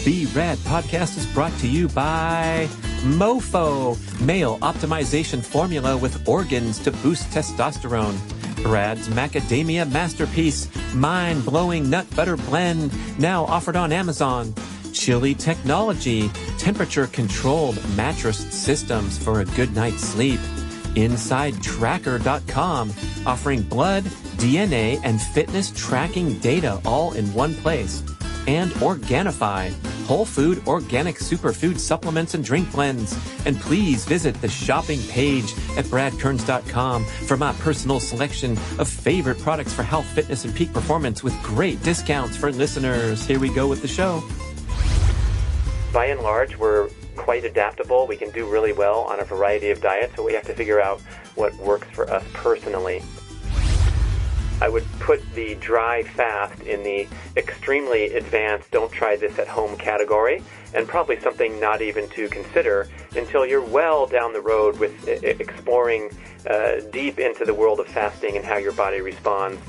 B.rad podcast is brought to you by MoFo, male optimization formula with organs to boost testosterone. B.rad's macadamia masterpiece, mind-blowing nut butter blend, now offered on Amazon. Chili Technology, temperature-controlled mattress systems for a good night's sleep. InsideTracker.com, offering blood, DNA, and fitness tracking data all in one place. And Organifi, whole food organic superfood supplements and drink blends. And please visit the shopping page at bradkearns.com for my personal selection of favorite products for health, fitness, and peak performance with great discounts for listeners. Here we go with the show. By and large, we're quite adaptable. We can do really well on a variety of diets, so we have to figure out what works for us personally. I would put the dry fast in the extremely advanced, don't try this at home category, and probably something not even to consider until you're well down the road with exploring deep into the world of fasting and how your body responds.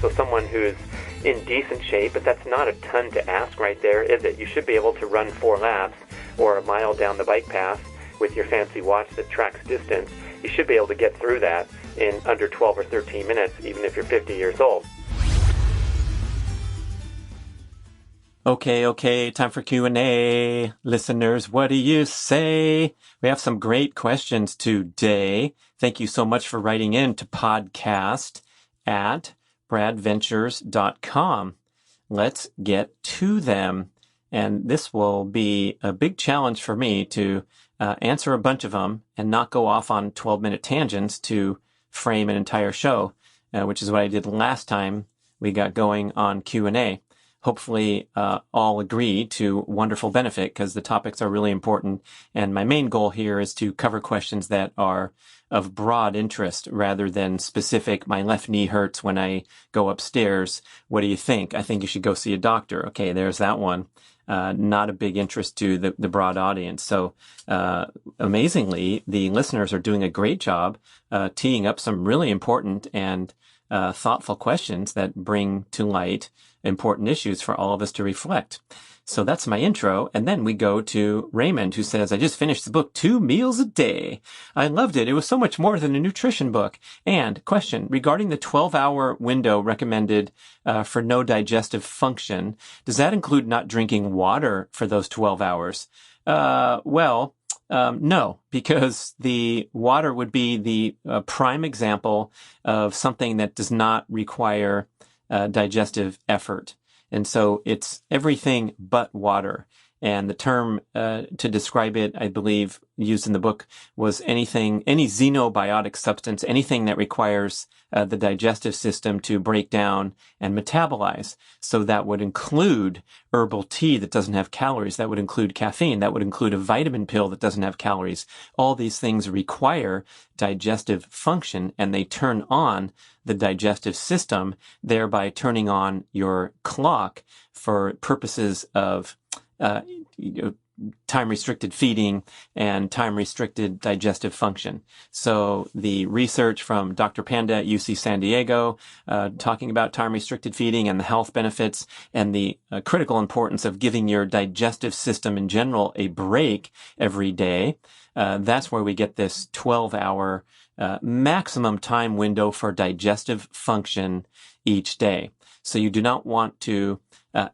So someone who's in decent shape, but that's not a ton to ask right there, is it? You should be able to run 4 laps or a mile down the bike path with your fancy watch that tracks distance. You should be able to get through that in under 12 or 13 minutes, even if you're 50 years old. Okay, time for Q&A. Listeners, what do you say? We have some great questions today. Thank you so much for writing in to podcast@bradventures.com. Let's get to them. And this will be a big challenge for me to answer a bunch of them and not go off on 12-minute tangents to frame an entire show, which is what I did last time we got going on Q&A. Hopefully, all agree to wonderful benefit because the topics are really important. And my main goal here is to cover questions that are of broad interest rather than specific. My left knee hurts when I go upstairs. What do you think? I think you should go see a doctor. Okay, there's that one. Not a big interest to the broad audience. So, amazingly, the listeners are doing a great job, teeing up some really important and thoughtful questions that bring to light important issues for all of us to reflect. So that's my intro. And then we go to Raymond, who says, I just finished the book 2 Meals a Day. I loved it. It was so much more than a nutrition book. And question regarding the 12-hour window recommended for no digestive function, does that include not drinking water for those 12 hours? No, because the water would be the prime example of something that does not require digestive effort. And so it's everything but water. And the term to describe it, I believe, used in the book was any xenobiotic substance, anything that requires the digestive system to break down and metabolize. So that would include herbal tea that doesn't have calories. That would include caffeine. That would include a vitamin pill that doesn't have calories. All these things require digestive function, and they turn on the digestive system, thereby turning on your clock for purposes of time-restricted feeding and time-restricted digestive function. So the research from Dr. Panda at UC San Diego, talking about time-restricted feeding and the health benefits and the critical importance of giving your digestive system in general a break every day. That's where we get this 12-hour maximum time window for digestive function each day. So you do not want to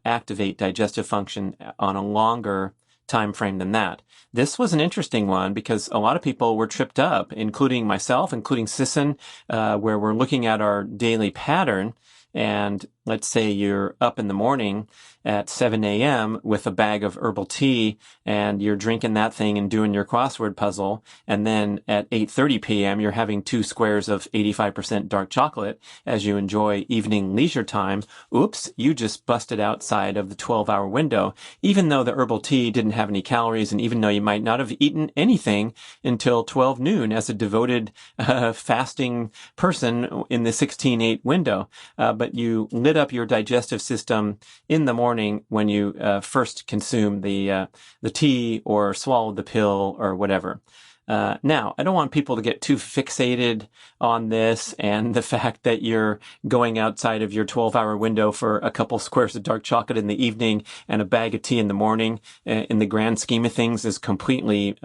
activate digestive function on a longer time frame than that. This was an interesting one because a lot of people were tripped up, including myself, including Sisson, where we're looking at our daily pattern. And let's say you're up in the morning at 7 a.m. with a bag of herbal tea and you're drinking that thing and doing your crossword puzzle. And then at 8:30 p.m., you're having 2 squares of 85% dark chocolate as you enjoy evening leisure time. Oops, you just busted outside of the 12-hour window, even though the herbal tea didn't have any calories and even though you might not have eaten anything until 12 noon as a devoted fasting person in the 16-8 window. But you lit up your digestive system in the morning when you first consume the tea or swallowed the pill or whatever. Now, I don't want people to get too fixated on this and the fact that you're going outside of your 12-hour window for a couple squares of dark chocolate in the evening and a bag of tea in the morning. In the grand scheme of things, is completely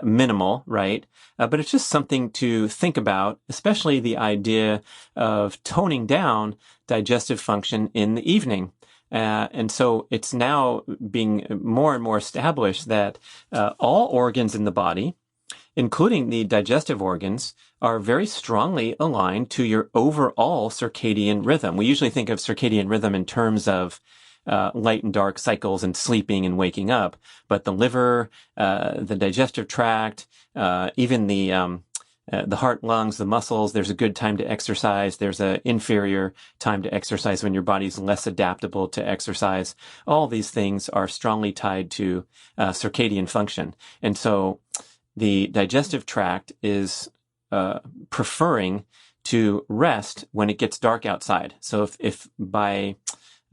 minimal, right? But it's just something to think about, especially the idea of toning down digestive function in the evening. And so it's now being more and more established that all organs in the body, including the digestive organs, are very strongly aligned to your overall circadian rhythm. We usually think of circadian rhythm in terms of light and dark cycles and sleeping and waking up, but the liver, the digestive tract, even the heart, lungs, the muscles, there's a good time to exercise. There's an inferior time to exercise when your body's less adaptable to exercise. All these things are strongly tied to circadian function. And so the digestive tract is preferring to rest when it gets dark outside. So if by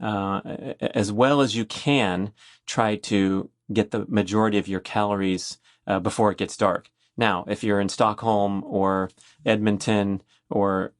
as well as you can, try to get the majority of your calories before it gets dark. Now, if you're in Stockholm or Edmonton or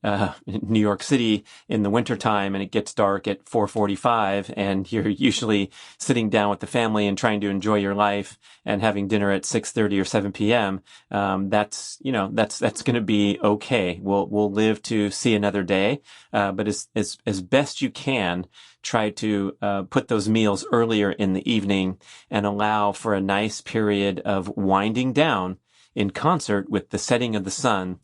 New York City in the wintertime and it gets dark at 4:45 and you're usually sitting down with the family and trying to enjoy your life and having dinner at 6:30 or 7 p.m., that's going to be okay. We'll live to see another day, but as best you can, try to put those meals earlier in the evening and allow for a nice period of winding down in concert with the setting of the sun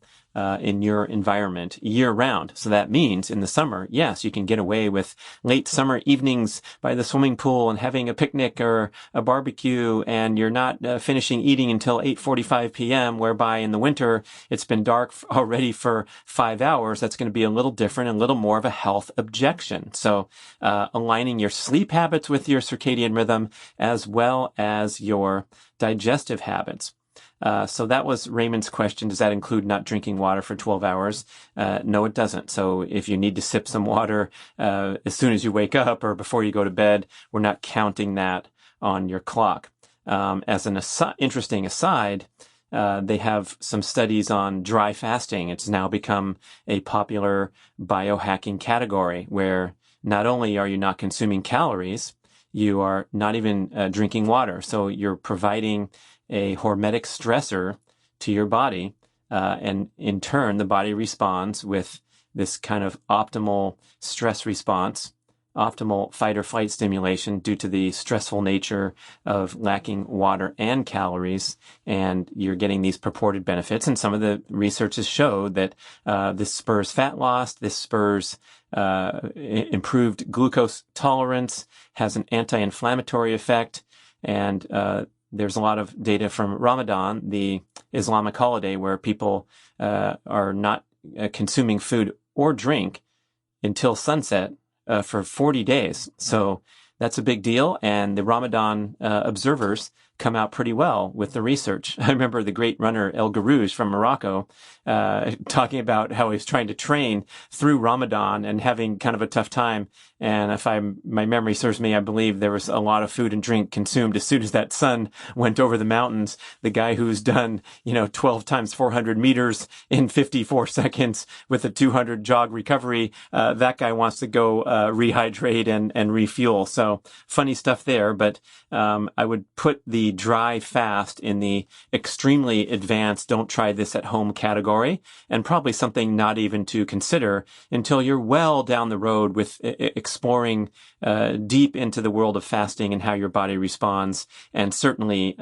in your environment year round. So that means in the summer, yes, you can get away with late summer evenings by the swimming pool and having a picnic or a barbecue, and you're not finishing eating until 8:45 p.m., whereby in the winter it's been dark already for 5 hours. That's going to be a little different and a little more of a health objection. So aligning your sleep habits with your circadian rhythm as well as your digestive habits. So that was Raymond's question. Does that include not drinking water for 12 hours? No, it doesn't. So if you need to sip some water as soon as you wake up or before you go to bed, we're not counting that on your clock. As an interesting aside, they have some studies on dry fasting. It's now become a popular biohacking category where not only are you not consuming calories, you are not even drinking water. So you're providing a hormetic stressor to your body, and in turn, the body responds with this kind of optimal stress response, optimal fight or flight stimulation due to the stressful nature of lacking water and calories, and you're getting these purported benefits. And some of the research has showed that this spurs fat loss, this spurs improved glucose tolerance, has an anti-inflammatory effect, and there's a lot of data from Ramadan, the Islamic holiday, where people are not consuming food or drink until sunset for 40 days. So that's a big deal. And the Ramadan observers come out pretty well with the research. I remember the great runner El Garouj from Morocco talking about how he was trying to train through Ramadan and having kind of a tough time. And if my memory serves me, I believe there was a lot of food and drink consumed as soon as that sun went over the mountains. The guy who's done, 12 times 400 meters in 54 seconds with a 200 jog recovery, that guy wants to go rehydrate and refuel. So funny stuff there. But I would put the dry fast in the extremely advanced, don't try this at home category, and probably something not even to consider until you're well down the road with exploring deep into the world of fasting and how your body responds, and certainly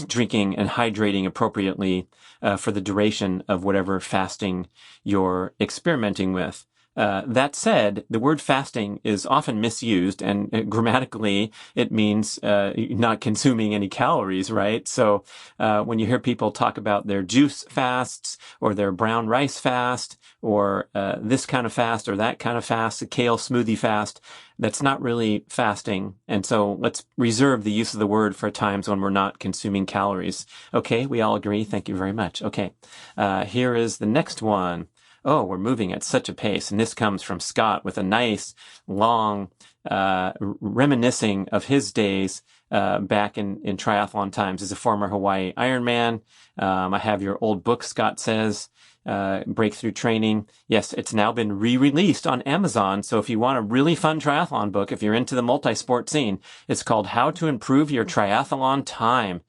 drinking and hydrating appropriately for the duration of whatever fasting you're experimenting with. That said, the word fasting is often misused, and grammatically it means not consuming any calories, right? So when you hear people talk about their juice fasts or their brown rice fast or this kind of fast or that kind of fast, a kale smoothie fast, that's not really fasting. And so let's reserve the use of the word for times when we're not consuming calories. Okay, we all agree. Thank you very much. Okay, here is the next one. oh, we're moving at such a pace. And this comes from Scott with a nice, long, reminiscing of his days back in triathlon times as a former Hawaii Ironman. I have your old book, Scott says, Breakthrough Training. Yes, it's now been re-released on Amazon. So if you want a really fun triathlon book, if you're into the multi-sport scene, it's called How to Improve Your Triathlon Time.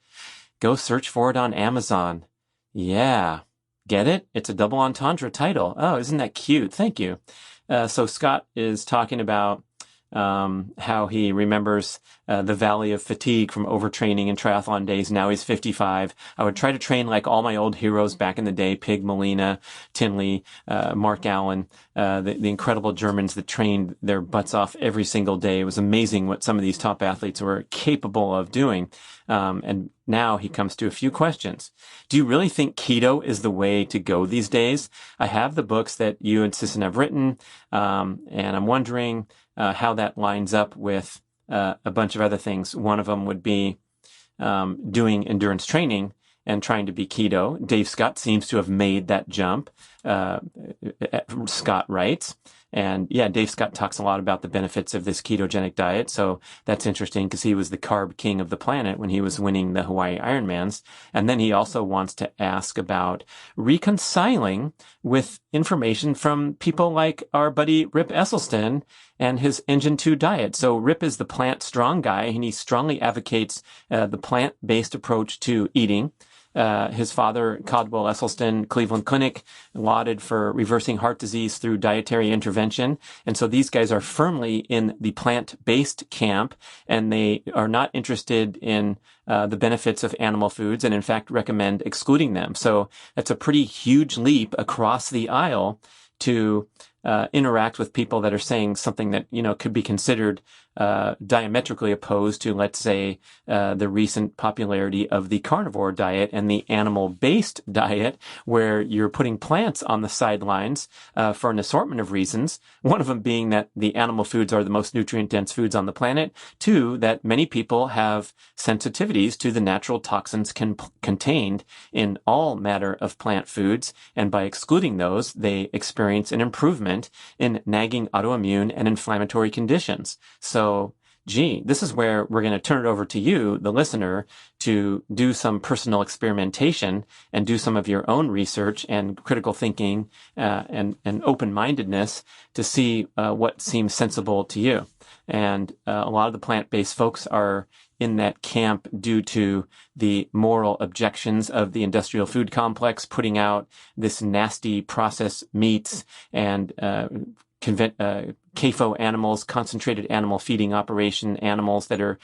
Go search for it on Amazon. Yeah. Get it? It's a double entendre title. Oh, isn't that cute? Thank you. So Scott is talking about how he remembers the valley of fatigue from overtraining in triathlon days. Now he's 55. I would try to train like all my old heroes back in the day, Pig Molina, Tinley, Mark Allen, the incredible Germans that trained their butts off every single day. It was amazing what some of these top athletes were capable of doing. And now he comes to a few questions. Do you really think keto is the way to go these days? I have the books that you and Sisson have written, and I'm wondering how that lines up with a bunch of other things. One of them would be doing endurance training and trying to be keto. Dave Scott seems to have made that jump, Scott writes. And yeah, Dave Scott talks a lot about the benefits of this ketogenic diet. So that's interesting because he was the carb king of the planet when he was winning the Hawaii Ironmans. And then he also wants to ask about reconciling with information from people like our buddy Rip Esselstyn and his Engine 2 diet. So Rip is the plant strong guy, and he strongly advocates the plant-based approach to eating. His father, Caldwell Esselstyn, Cleveland Clinic, lauded for reversing heart disease through dietary intervention. And so these guys are firmly in the plant-based camp, and they are not interested in the benefits of animal foods, and in fact recommend excluding them. So that's a pretty huge leap across the aisle to interact with people that are saying something that, could be considered diametrically opposed to, let's say, the recent popularity of the carnivore diet and the animal-based diet, where you're putting plants on the sidelines for an assortment of reasons. One of them being that the animal foods are the most nutrient-dense foods on the planet. Two, that many people have sensitivities to the natural toxins contained in all matter of plant foods, and by excluding those, they experience an improvement in nagging autoimmune and inflammatory conditions. So, this is where we're going to turn it over to you, the listener, to do some personal experimentation and do some of your own research and critical thinking and open-mindedness to see what seems sensible to you. And a lot of the plant-based folks are in that camp due to the moral objections of the industrial food complex putting out this nasty processed meats and CAFO animals, concentrated animal feeding operation animals that are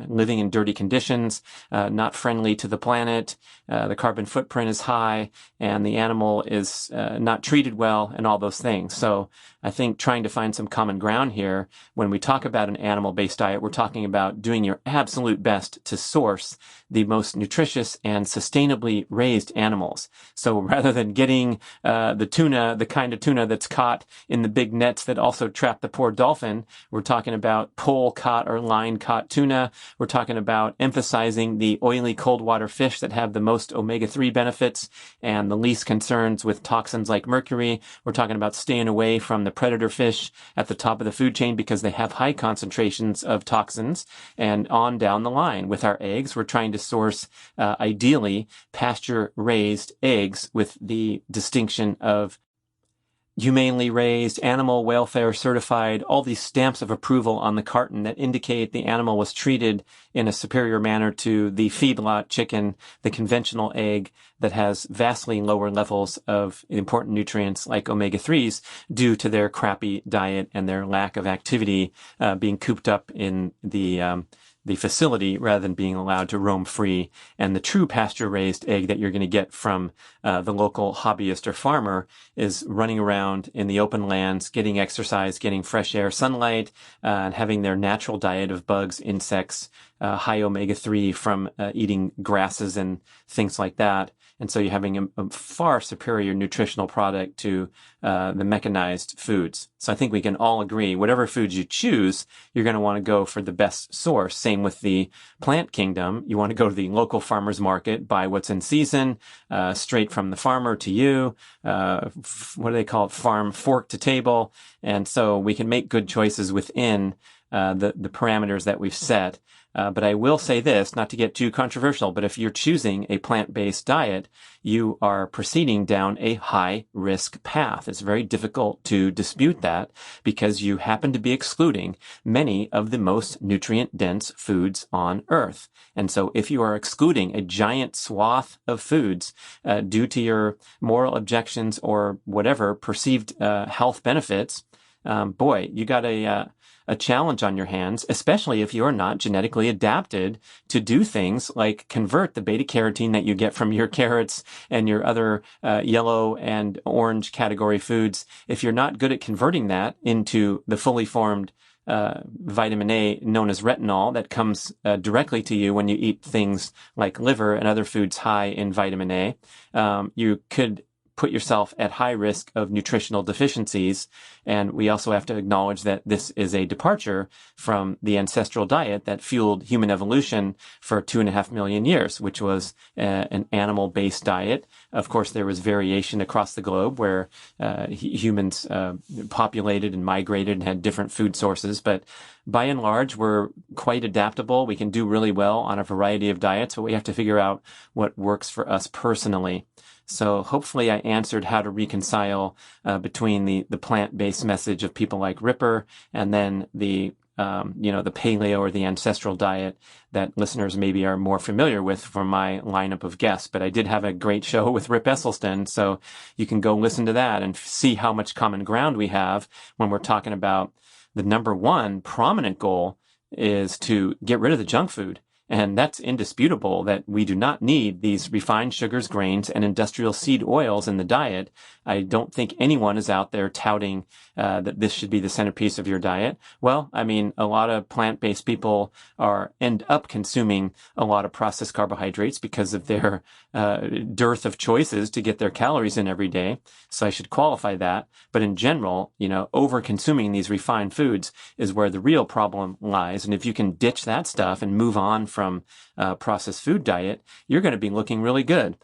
living in dirty conditions, not friendly to the planet. The carbon footprint is high, and the animal is not treated well, and all those things. So I think trying to find some common ground here, when we talk about an animal-based diet, we're talking about doing your absolute best to source the most nutritious and sustainably raised animals. So rather than getting the tuna, the kind of tuna that's caught in the big nets that also trap the poor dolphin, we're talking about pole-caught or line-caught tuna. We're talking about emphasizing the oily cold water fish that have the most omega-3 benefits and the least concerns with toxins like mercury. We're talking about staying away from the predator fish at the top of the food chain because they have high concentrations of toxins. And on down the line with our eggs, we're trying to source ideally pasture-raised eggs with the distinction of humanely raised, animal welfare certified, all these stamps of approval on the carton that indicate the animal was treated in a superior manner to the feedlot chicken, the conventional egg that has vastly lower levels of important nutrients like omega-3s due to their crappy diet and their lack of activity being cooped up in the facility rather than being allowed to roam free. And the true pasture-raised egg that you're going to get from the local hobbyist or farmer is running around in the open lands, getting exercise, getting fresh air, sunlight, and having their natural diet of bugs, insects, high omega-3 from eating grasses and things like that. And so you're having a far superior nutritional product to the mechanized foods. So I think we can all agree, whatever foods you choose, you're going to want to go for the best source. Same with the plant kingdom. You want to go to the local farmer's market, buy what's in season, straight from the farmer to you. What do they call it? Farm fork to table. And so we can make good choices within the parameters that we've set. But I will say this, not to get too controversial, but if you're choosing a plant-based diet, you are proceeding down a high-risk path. It's very difficult to dispute that because you happen to be excluding many of the most nutrient-dense foods on Earth. And so if you are excluding a giant swath of foods due to your moral objections or whatever perceived health benefits, boy, you got a challenge on your hands, especially if you're not genetically adapted to do things like convert the beta carotene that you get from your carrots and your other yellow and orange category foods. If you're not good at converting that into the fully formed vitamin A known as retinol that comes directly to you when you eat things like liver and other foods high in vitamin A, you could put yourself at high risk of nutritional deficiencies. And we also have to acknowledge that this is a departure from the ancestral diet that fueled human evolution for 2.5 million years, which was an animal-based diet. Of course, there was variation across the globe where humans populated and migrated and had different food sources. But by and large, we're quite adaptable. We can do really well on a variety of diets, but we have to figure out what works for us personally. So hopefully I answered how to reconcile between the plant-based message of people like Ripper and then the paleo or the ancestral diet that listeners maybe are more familiar with from my lineup of guests. But I did have a great show with Rip Esselstyn, so you can go listen to that and see how much common ground we have when we're talking about the number one prominent goal is to get rid of the junk food. And that's indisputable that we do not need these refined sugars, grains, and industrial seed oils in the diet. I don't think anyone is out there touting that this should be the centerpiece of your diet. Well, I mean, a lot of plant-based people end up consuming a lot of processed carbohydrates because of their dearth of choices to get their calories in every day. So I should qualify that. But in general, over-consuming these refined foods is where the real problem lies. And if you can ditch that stuff and move on from processed food diet, you're going to be looking really good.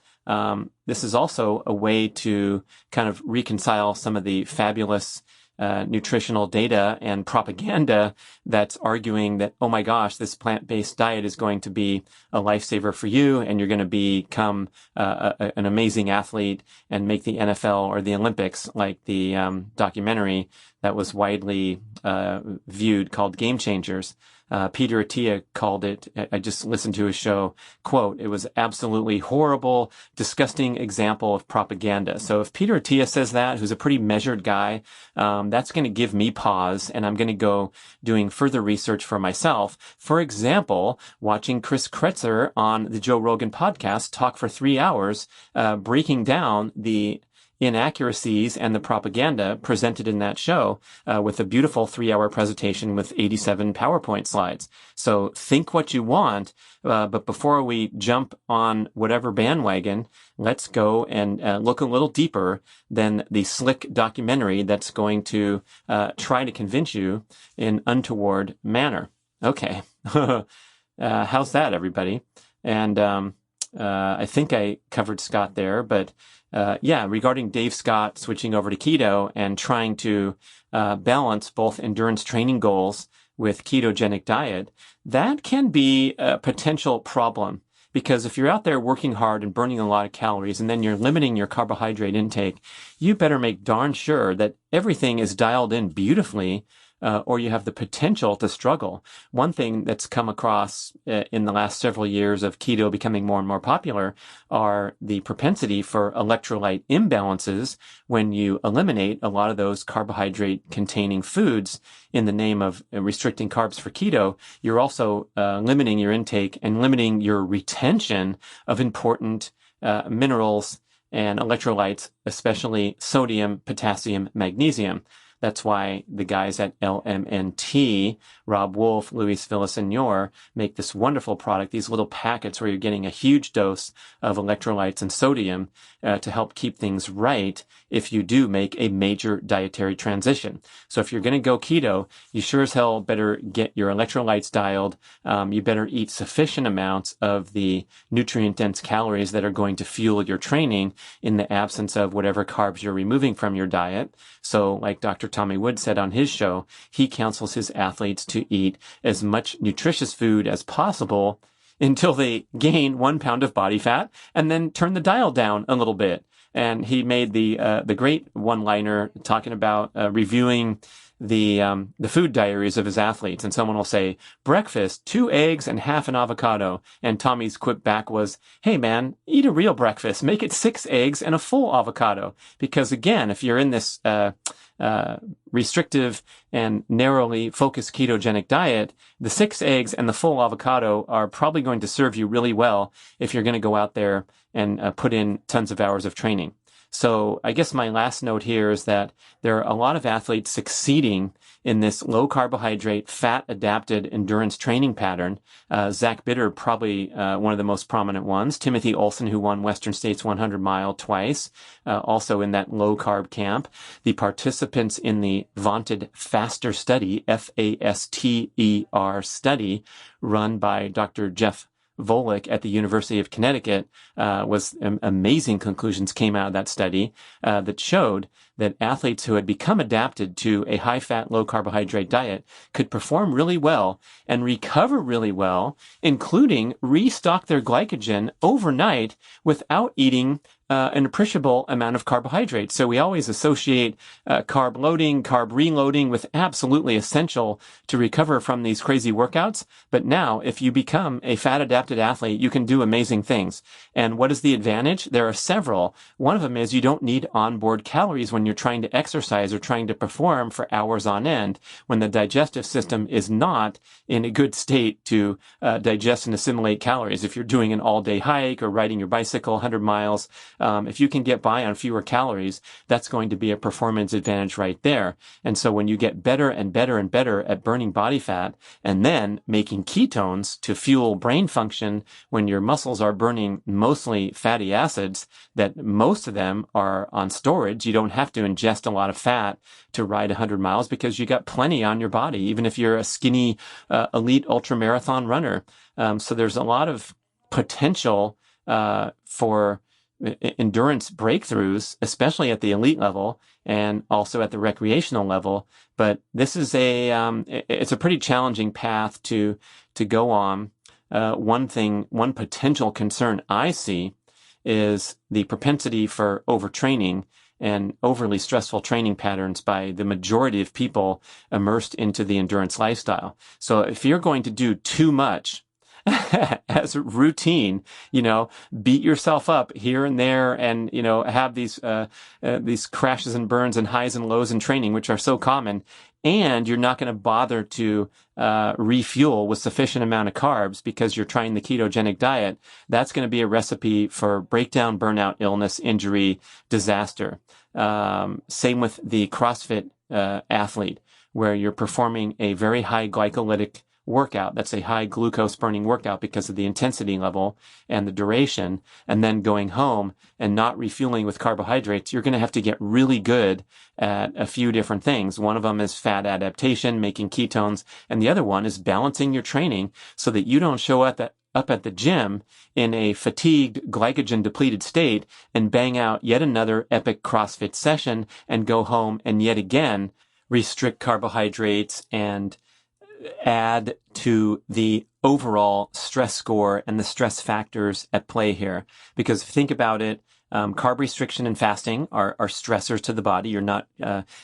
This is also a way to kind of reconcile some of the fabulous nutritional data and propaganda that's arguing that, oh my gosh, this plant-based diet is going to be a lifesaver for you and you're going to become an amazing athlete and make the NFL or the Olympics, like the documentary that was widely viewed called Game Changers. Peter Attia called it, I just listened to his show, quote, "It was absolutely horrible, disgusting example of propaganda." So if Peter Attia says that, who's a pretty measured guy, that's going to give me pause, and I'm going to go doing further research for myself. For example, watching Chris Kretzer on the Joe Rogan podcast talk for 3 hours, breaking down the inaccuracies and the propaganda presented in that show with a beautiful 3-hour presentation with 87 PowerPoint slides. So think what you want, but before we jump on whatever bandwagon, let's go and look a little deeper than the slick documentary that's going to try to convince you in untoward manner. Okay. How's that, everybody? And I think I covered Scott there, but regarding Dave Scott switching over to keto and trying to balance both endurance training goals with ketogenic diet, that can be a potential problem. Because if you're out there working hard and burning a lot of calories and then you're limiting your carbohydrate intake, you better make darn sure that everything is dialed in beautifully or you have the potential to struggle. One thing that's come across in the last several years of keto becoming more and more popular are the propensity for electrolyte imbalances when you eliminate a lot of those carbohydrate-containing foods in the name of restricting carbs for keto. You're also limiting your intake and limiting your retention of important minerals and electrolytes, especially sodium, potassium, magnesium. That's why the guys at LMNT Rob Wolf, Luis Villaseñor make this wonderful product, these little packets where you're getting a huge dose of electrolytes and sodium to help keep things right if you do make a major dietary transition. So if you're going to go keto, you sure as hell better get your electrolytes dialed. You better eat sufficient amounts of the nutrient-dense calories that are going to fuel your training in the absence of whatever carbs you're removing from your diet. So like Dr. Tommy Wood said on his show, he counsels his athletes to eat as much nutritious food as possible until they gain 1 pound of body fat and then turn the dial down a little bit. And he made the great one-liner talking about reviewing the food diaries of his athletes. And someone will say, breakfast, 2 eggs and half an avocado. And Tommy's quip back was, hey man, eat a real breakfast. Make it 6 eggs and a full avocado. Because again, if you're in this restrictive and narrowly focused ketogenic diet, the 6 eggs and the full avocado are probably going to serve you really well if you're going to go out there and put in tons of hours of training. So I guess my last note here is that there are a lot of athletes succeeding in this low carbohydrate, fat adapted endurance training pattern. Zach Bitter, probably one of the most prominent ones. Timothy Olson, who won Western States 100 mile twice, also in that low carb camp. The participants in the vaunted FASTER study, FASTER study, run by Dr. Jeff Volek at the University of Connecticut, was amazing conclusions came out of that study that showed that athletes who had become adapted to a high-fat, low-carbohydrate diet could perform really well and recover really well, including restock their glycogen overnight without eating an appreciable amount of carbohydrates. So we always associate carb loading, carb reloading with absolutely essential to recover from these crazy workouts. But now, if you become a fat-adapted athlete, you can do amazing things. And what is the advantage? There are several. One of them is you don't need onboard calories when you're trying to exercise or trying to perform for hours on end, when the digestive system is not in a good state to digest and assimilate calories. If you're doing an all-day hike or riding your bicycle 100 miles, if you can get by on fewer calories, that's going to be a performance advantage right there. And so when you get better and better and better at burning body fat and then making ketones to fuel brain function when your muscles are burning mostly fatty acids, that most of them are on storage, you don't have to ingest a lot of fat to ride 100 miles because you got plenty on your body, even if you're a skinny elite ultramarathon runner. So there's a lot of potential for endurance breakthroughs, especially at the elite level and also at the recreational level. But this is it's a pretty challenging path to go on. One potential concern I see is the propensity for overtraining and overly stressful training patterns by the majority of people immersed into the endurance lifestyle. So if you're going to do too much as a routine, beat yourself up here and there and, have these crashes and burns and highs and lows in training, which are so common, and you're not going to bother to refuel with sufficient amount of carbs because you're trying the ketogenic diet, that's going to be a recipe for breakdown, burnout, illness, injury, disaster. Same with the CrossFit athlete, where you're performing a very high glycolytic workout. That's a high glucose burning workout because of the intensity level and the duration, and then going home and not refueling with carbohydrates. You're going to have to get really good at a few different things. One of them is fat adaptation, making ketones, and the other one is balancing your training so that you don't show up at the gym in a fatigued, glycogen depleted state and bang out yet another epic CrossFit session and go home and yet again restrict carbohydrates and add to the overall stress score and the stress factors at play here. Because if you think about it, carb restriction and fasting are stressors to the body. You're not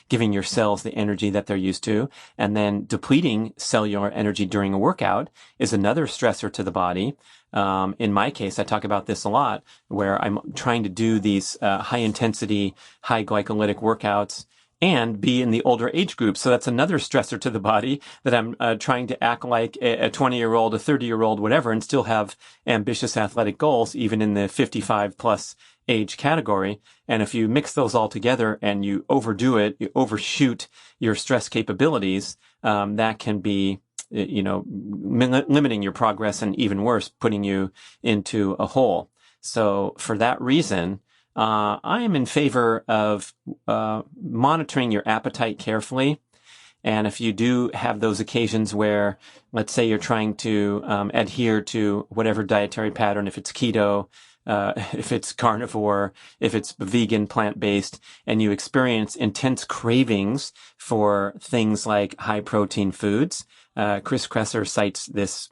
giving your cells the energy that they're used to. And then depleting cellular energy during a workout is another stressor to the body. In my case, I talk about this a lot, where I'm trying to do these high intensity, high glycolytic workouts and be in the older age group. So that's another stressor to the body, that I'm trying to act like a 20-year-old, a 30-year-old, whatever, and still have ambitious athletic goals, even in the 55 plus age category. And if you mix those all together and you overdo it, you overshoot your stress capabilities, that can be limiting your progress and even worse, putting you into a hole. So for that reason, I am in favor of monitoring your appetite carefully. And if you do have those occasions where, let's say you're trying to adhere to whatever dietary pattern, if it's keto, if it's carnivore, if it's vegan, plant-based, and you experience intense cravings for things like high protein foods, Chris Kresser cites this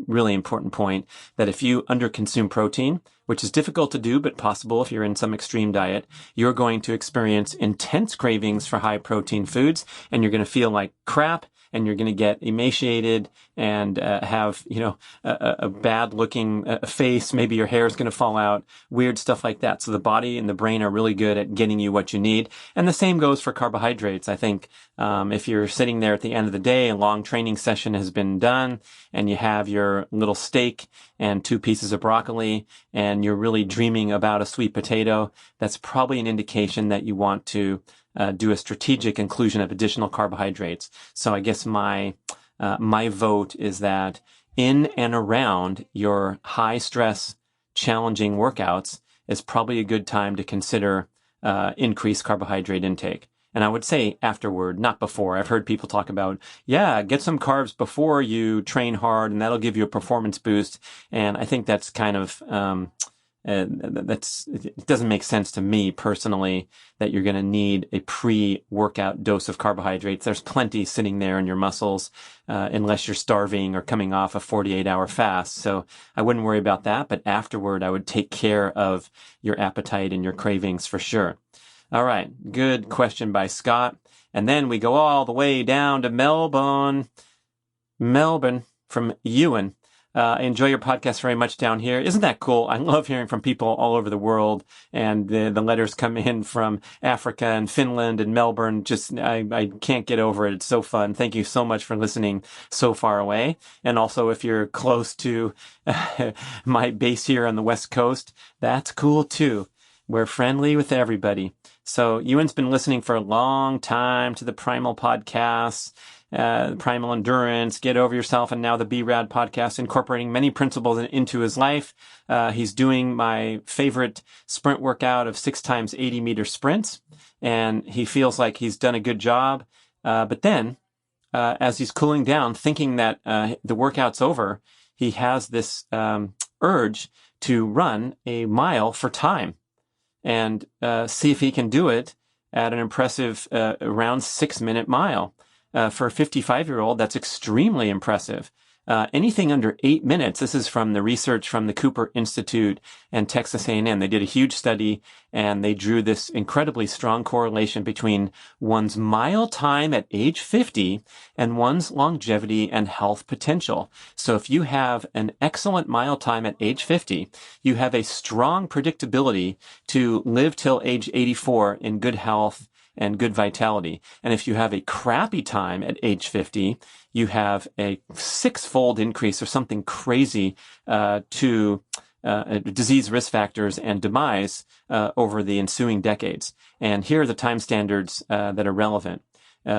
really important point that if you underconsume protein, which is difficult to do but possible if you're in some extreme diet, you're going to experience intense cravings for high protein foods, and you're going to feel like crap, and you're going to get emaciated and have, a bad looking face. Maybe your hair is going to fall out, weird stuff like that. So the body and the brain are really good at getting you what you need. And the same goes for carbohydrates. I think if you're sitting there at the end of the day, a long training session has been done, and you have your little steak and 2 pieces of broccoli, and you're really dreaming about a sweet potato, that's probably an indication that you want to do a strategic inclusion of additional carbohydrates. So I guess my vote is that in and around your high stress, challenging workouts is probably a good time to consider increased carbohydrate intake. And I would say afterward, not before. I've heard people talk about, get some carbs before you train hard, and that'll give you a performance boost. And I think that's kind of it doesn't make sense to me personally that you're going to need a pre-workout dose of carbohydrates. There's plenty sitting there in your muscles, unless you're starving or coming off a 48-hour fast. So I wouldn't worry about that. But afterward, I would take care of your appetite and your cravings for sure. All right. Good question by Scott. And then we go all the way down to Melbourne from Ewan. I enjoy your podcast very much down here. Isn't that cool? I love hearing from people all over the world, and the letters come in from Africa and Finland and Melbourne. Just, I can't get over it. It's so fun. Thank you so much for listening so far away. And also, if you're close to my base here on the West Coast, that's cool too. We're friendly with everybody. So Ewan's been listening for a long time to the Primal podcasts, Primal Endurance, Get Over Yourself, and now the B.rad podcast, incorporating many principles into his life. He's doing my favorite sprint workout of 6 times 80-meter sprints, and he feels like he's done a good job. But then, as he's cooling down, thinking that the workout's over, he has this urge to run a mile for time and see if he can do it at an impressive around 6-minute mile. For a 55-year-old, that's extremely impressive. Anything under 8 minutes, this is from the research from the Cooper Institute and Texas A&M. They did a huge study, and they drew this incredibly strong correlation between one's mile time at age 50 and one's longevity and health potential. So if you have an excellent mile time at age 50, you have a strong predictability to live till age 84 in good health and good vitality. And if you have a crappy time at age 50, you have a 6-fold increase or something crazy to disease risk factors and demise over the ensuing decades. And here are the time standards that are relevant.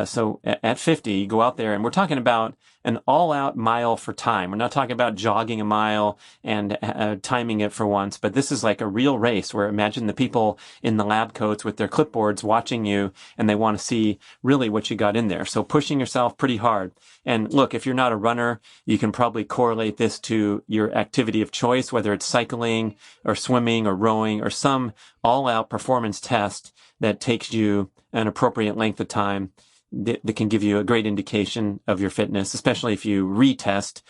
So at 50, you go out there, and we're talking about an all-out mile for time. We're not talking about jogging a mile and timing it for once, but this is like a real race where imagine the people in the lab coats with their clipboards watching you, and they want to see really what you got in there. So pushing yourself pretty hard. And look, if you're not a runner, you can probably correlate this to your activity of choice, whether it's cycling or swimming or rowing or some all-out performance test that takes you an appropriate length of time that can give you a great indication of your fitness, especially if you retest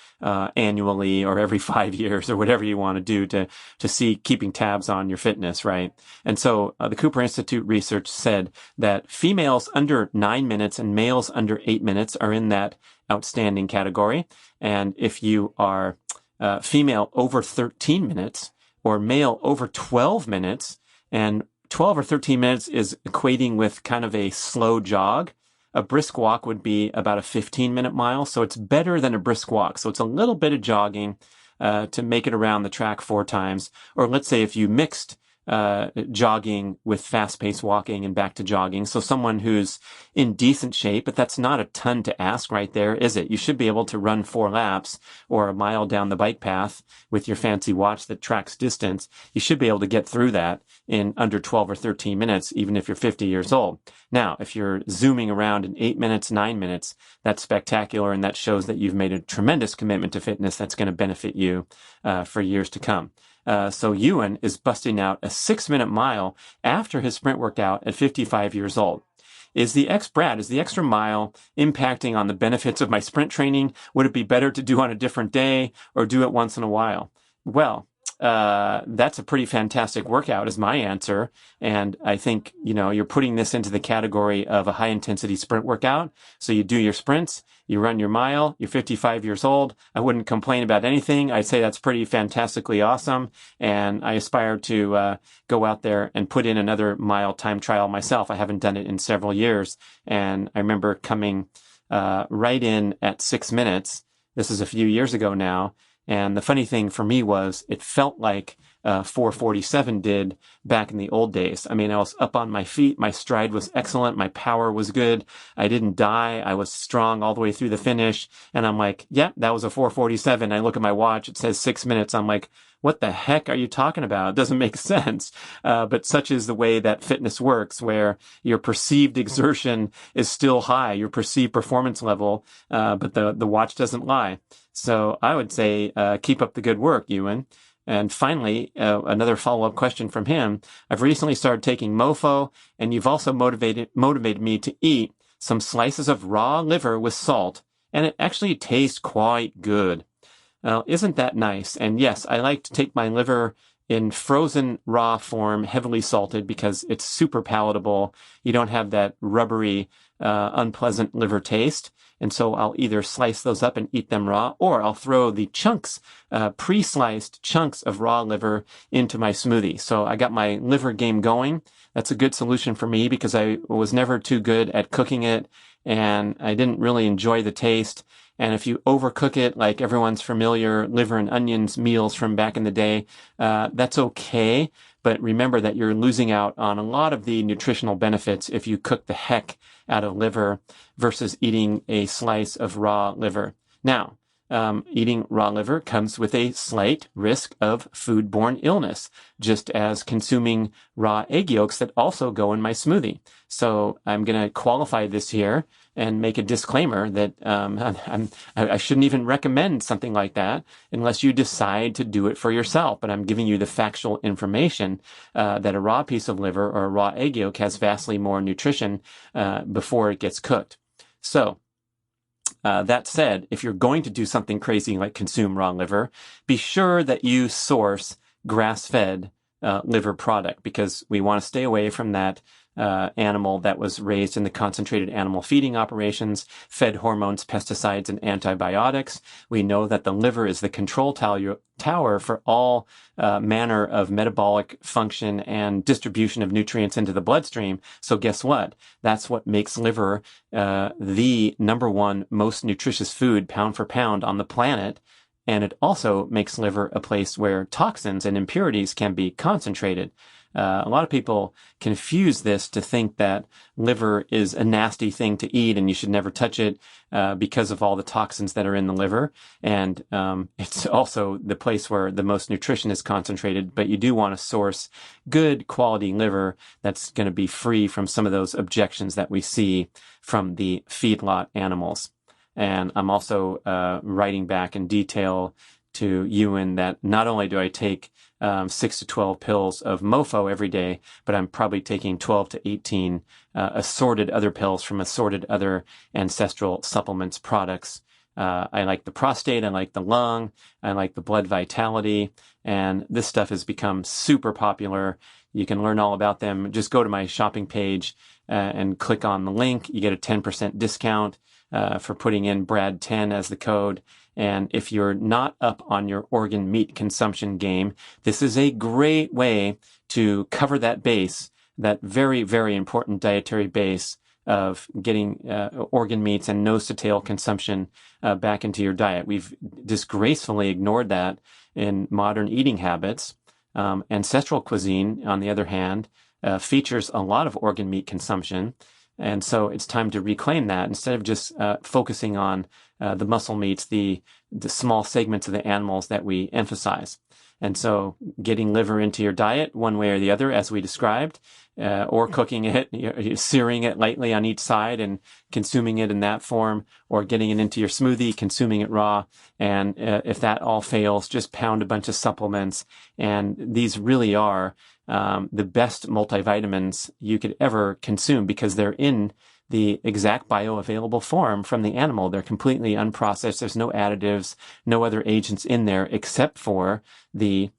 annually or every 5 years or whatever you want to do to see keeping tabs on your fitness, right? And so the Cooper Institute research said that females under 9 minutes and males under 8 minutes are in that outstanding category. And if you are female over 13 minutes or male over 12 minutes, and 12 or 13 minutes is equating with kind of a slow jog, a brisk walk would be about a 15-minute mile, so it's better than a brisk walk. So it's a little bit of jogging to make it around the track 4 times. Or let's say if you mixed jogging with fast-paced walking and back to jogging. So someone who's in decent shape, but that's not a ton to ask right there, is it? You should be able to run 4 laps or a mile down the bike path with your fancy watch that tracks distance. You should be able to get through that in under 12 or 13 minutes, even if you're 50 years old. Now, if you're zooming around in 8 minutes, 9 minutes, that's spectacular, and that shows that you've made a tremendous commitment to fitness that's going to benefit you for years to come. So Ewan is busting out a 6-minute mile after his sprint workout at 55 years old. Is the B.rad, is the extra mile impacting on the benefits of my sprint training? Would it be better to do on a different day or do it once in a while? Well, that's a pretty fantastic workout is my answer. And I think, you're putting this into the category of a high intensity sprint workout. So you do your sprints, you run your mile, you're 55 years old. I wouldn't complain about anything. I'd say that's pretty fantastically awesome. And I aspire to go out there and put in another mile time trial myself. I haven't done it in several years. And I remember coming right in at 6 minutes. This is a few years ago now. And the funny thing for me was it felt like 4:47 did back in the old days. I mean, I was up on my feet. My stride was excellent. My power was good. I didn't die. I was strong all the way through the finish. And I'm like, yeah, that was a 4:47. I look at my watch. It says 6 minutes. I'm like, what the heck are you talking about? It doesn't make sense. But such is the way that fitness works, where your perceived exertion is still high, your perceived performance level, but the watch doesn't lie. So I would say keep up the good work, Ewan. And finally, another follow-up question from him. I've recently started taking MoFo, and you've also motivated me to eat some slices of raw liver with salt, and it actually tastes quite good. Well, isn't that nice? And yes, I like to take my liver in frozen raw form, heavily salted, because it's super palatable. You don't have that rubbery, unpleasant liver taste. And so I'll either slice those up and eat them raw, or I'll throw the chunks, pre-sliced chunks of raw liver into my smoothie. So I got my liver game going. That's a good solution for me because I was never too good at cooking it, and I didn't really enjoy the taste. And if you overcook it, like everyone's familiar liver and onions meals from back in the day, that's okay. But remember that you're losing out on a lot of the nutritional benefits if you cook the heck out of liver versus eating a slice of raw liver. Now, eating raw liver comes with a slight risk of foodborne illness, just as consuming raw egg yolks that also go in my smoothie. So I'm going to qualify this here and make a disclaimer that I shouldn't even recommend something like that unless you decide to do it for yourself. But I'm giving you the factual information that a raw piece of liver or a raw egg yolk has vastly more nutrition before it gets cooked. So that said, if you're going to do something crazy like consume raw liver, be sure that you source grass-fed liver product, because we want to stay away from that animal that was raised in the concentrated animal feeding operations, fed hormones, pesticides, and antibiotics. We know that the liver is the control tower for all manner of metabolic function and distribution of nutrients into the bloodstream. So guess what? That's what makes liver the number one most nutritious food pound for pound on the planet. And it also makes liver a place where toxins and impurities can be concentrated. A lot of people confuse this to think that liver is a nasty thing to eat and you should never touch it because of all the toxins that are in the liver. And it's also the place where the most nutrition is concentrated. But you do want to source good quality liver that's going to be free from some of those objections that we see from the feedlot animals. And I'm also writing back in detail to Ewan that not only do I take 6 to 12 pills of MoFo every day, but I'm probably taking 12 to 18 assorted other pills from assorted other ancestral supplements products. I like the prostate, I like the lung, I like the blood vitality, and this stuff has become super popular. You can learn all about them. Just go to my shopping page and click on the link. You get a 10% discount for putting in B.rad10 as the code. And if you're not up on your organ meat consumption game, this is a great way to cover that base, that very, very important dietary base of getting organ meats and nose to tail consumption back into your diet. We've disgracefully ignored that in modern eating habits. Ancestral cuisine, on the other hand, features a lot of organ meat consumption. And so it's time to reclaim that instead of just focusing on the muscle meats, the small segments of the animals that we emphasize. And so getting liver into your diet one way or the other, as we described, or cooking it, searing it lightly on each side and consuming it in that form, or getting it into your smoothie, consuming it raw. And if that all fails, just pound a bunch of supplements. And these really are the best multivitamins you could ever consume because they're in the exact bioavailable form from the animal. They're completely unprocessed. There's no additives, no other agents in there except for the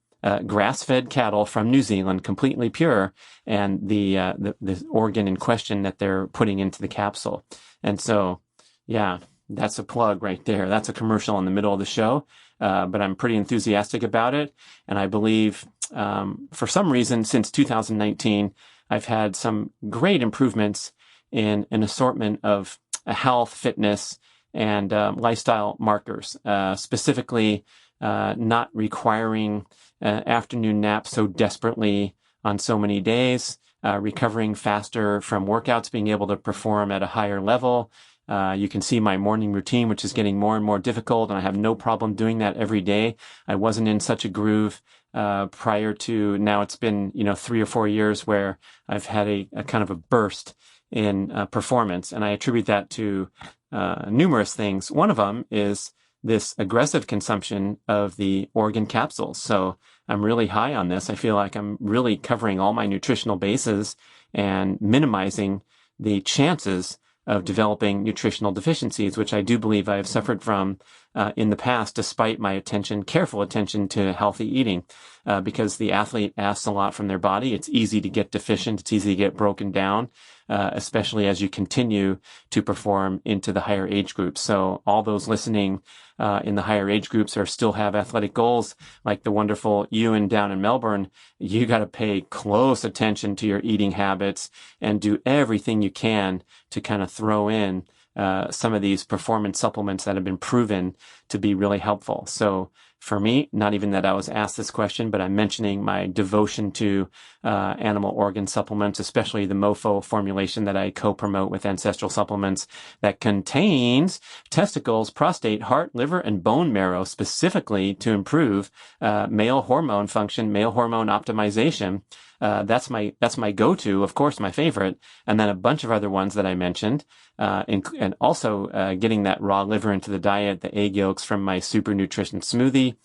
grass-fed cattle from New Zealand, completely pure, and the organ in question that they're putting into the capsule. And so, yeah, that's a plug right there. That's a commercial in the middle of the show, but I'm pretty enthusiastic about it. And I believe for some reason since 2019, I've had some great improvements in an assortment of health, fitness, and lifestyle markers, specifically not requiring afternoon naps so desperately on so many days, recovering faster from workouts, being able to perform at a higher level. You can see my morning routine, which is getting more and more difficult, and I have no problem doing that every day. I wasn't in such a groove prior to now. It's been 3 or 4 years where I've had a kind of a burst in performance, and I attribute that to numerous things. One of them is this aggressive consumption of the organ capsules. So I'm really high on this. I feel like I'm really covering all my nutritional bases and minimizing the chances of developing nutritional deficiencies, which I do believe I have suffered from in the past, despite my careful attention to healthy eating, because the athlete asks a lot from their body. It's easy to get deficient. It's easy to get broken down, especially as you continue to perform into the higher age groups. So all those listening in the higher age groups or still have athletic goals, like the wonderful Ewan down in Melbourne, you got to pay close attention to your eating habits and do everything you can to kind of throw in some of these performance supplements that have been proven to be really helpful. So for me, not even that I was asked this question, but I'm mentioning my devotion to animal organ supplements, especially the MOFO formulation that I co-promote with Ancestral Supplements that contains testicles, prostate, heart, liver, and bone marrow specifically to improve male hormone function, male hormone optimization. That's my go-to, of course, my favorite, and then a bunch of other ones that I mentioned, and also getting that raw liver into the diet, the egg yolks from my super nutrition smoothie,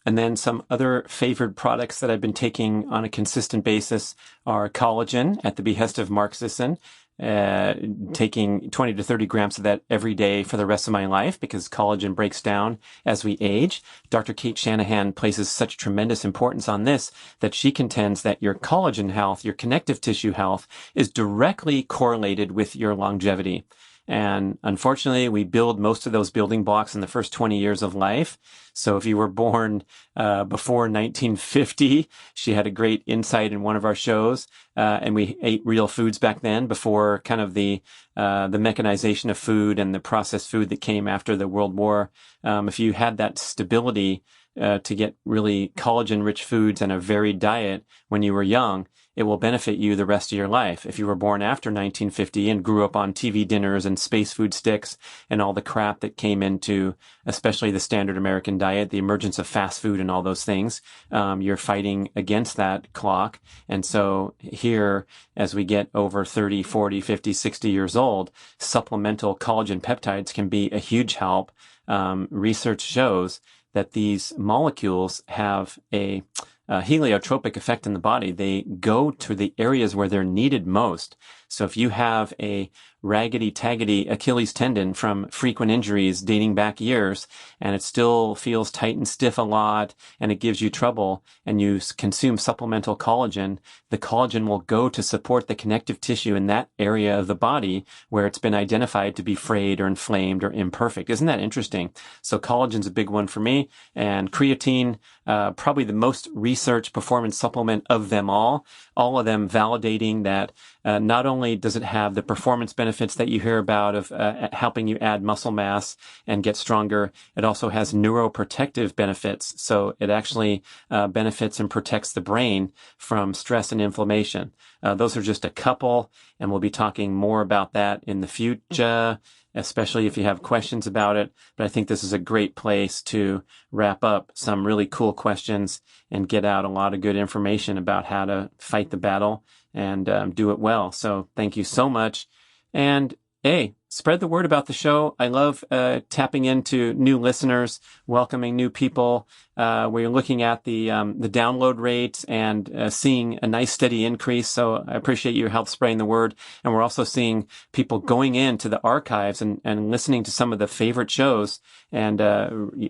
and then some other favored products that I've been taking on a consistent basis are collagen at the behest of Mark Sisson, taking 20 to 30 grams of that every day for the rest of my life because collagen breaks down as we age. Dr. Kate Shanahan places such tremendous importance on this that she contends that your collagen health, your connective tissue health, is directly correlated with your longevity. And unfortunately, we build most of those building blocks in the first 20 years of life. So if you were born before 1950, she had a great insight in one of our shows. And we ate real foods back then before kind of the mechanization of food and the processed food that came after the World War. If you had that stability to get really collagen-rich foods and a varied diet when you were young, it will benefit you the rest of your life. If you were born after 1950 and grew up on TV dinners and space food sticks and all the crap that came into, especially the standard American diet, the emergence of fast food and all those things, you're fighting against that clock. And so here, as we get over 30, 40, 50, 60 years old, supplemental collagen peptides can be a huge help. Research shows that these molecules have a heliotropic effect in the body. They go to the areas where they're needed most. So if you have a raggedy-taggedy Achilles tendon from frequent injuries dating back years, and it still feels tight and stiff a lot, and it gives you trouble, and you consume supplemental collagen, the collagen will go to support the connective tissue in that area of the body where it's been identified to be frayed or inflamed or imperfect. Isn't that interesting? So collagen's a big one for me, and creatine, probably the most researched performance supplement of them all of them validating that not only only does it have the performance benefits that you hear about of helping you add muscle mass and get stronger, it also has neuroprotective benefits. So it actually benefits and protects the brain from stress and inflammation. Those are just a couple, and we'll be talking more about that in the future, especially if you have questions about it. But I think this is a great place to wrap up some really cool questions and get out a lot of good information about how to fight the battle and do it well. So thank you so much. And hey, spread the word about the show. I love tapping into new listeners, welcoming new people. We're looking at the download rates and seeing a nice steady increase. So I appreciate your help spreading the word. And we're also seeing people going into the archives and listening to some of the favorite shows. And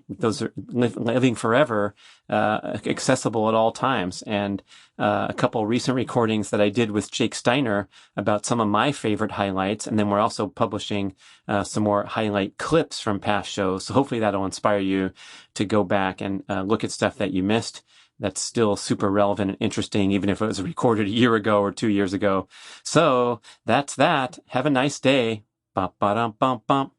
those are living forever, accessible at all times. And a couple recent recordings that I did with Jake Steiner about some of my favorite highlights. And then we're also publishing some more highlight clips from past shows. So hopefully that'll inspire you to go back and look at stuff that you missed that's still super relevant and interesting, even if it was recorded a year ago or 2 years ago. So that's that. Have a nice day. Ba-ba-dum-bum-bum.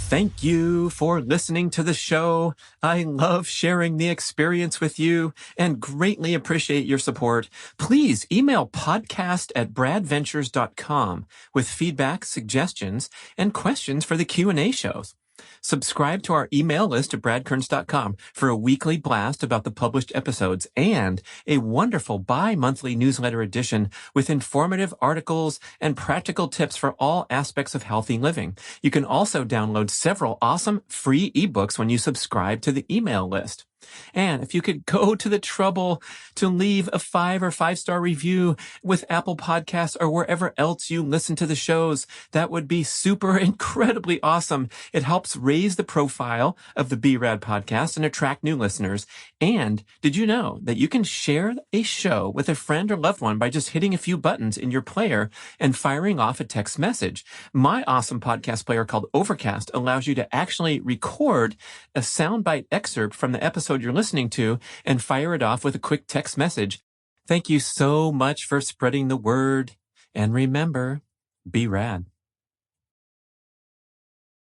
Thank you for listening to the show. I love sharing the experience with you and greatly appreciate your support. Please email podcast@bradventures.com with feedback, suggestions, and questions for the Q&A shows. Subscribe to our email list at bradkearns.com for a weekly blast about the published episodes and a wonderful bi-monthly newsletter edition with informative articles and practical tips for all aspects of healthy living. You can also download several awesome free ebooks when you subscribe to the email list. And if you could go to the trouble to leave a 5 or 5-star review with Apple Podcasts or wherever else you listen to the shows, that would be super incredibly awesome. It helps raise the profile of the B.rad podcast and attract new listeners. And did you know that you can share a show with a friend or loved one by just hitting a few buttons in your player and firing off a text message? My awesome podcast player called Overcast allows you to actually record a soundbite excerpt from the episode you're listening to and fire it off with a quick text message. Thank you so much for spreading the word. And remember, be rad.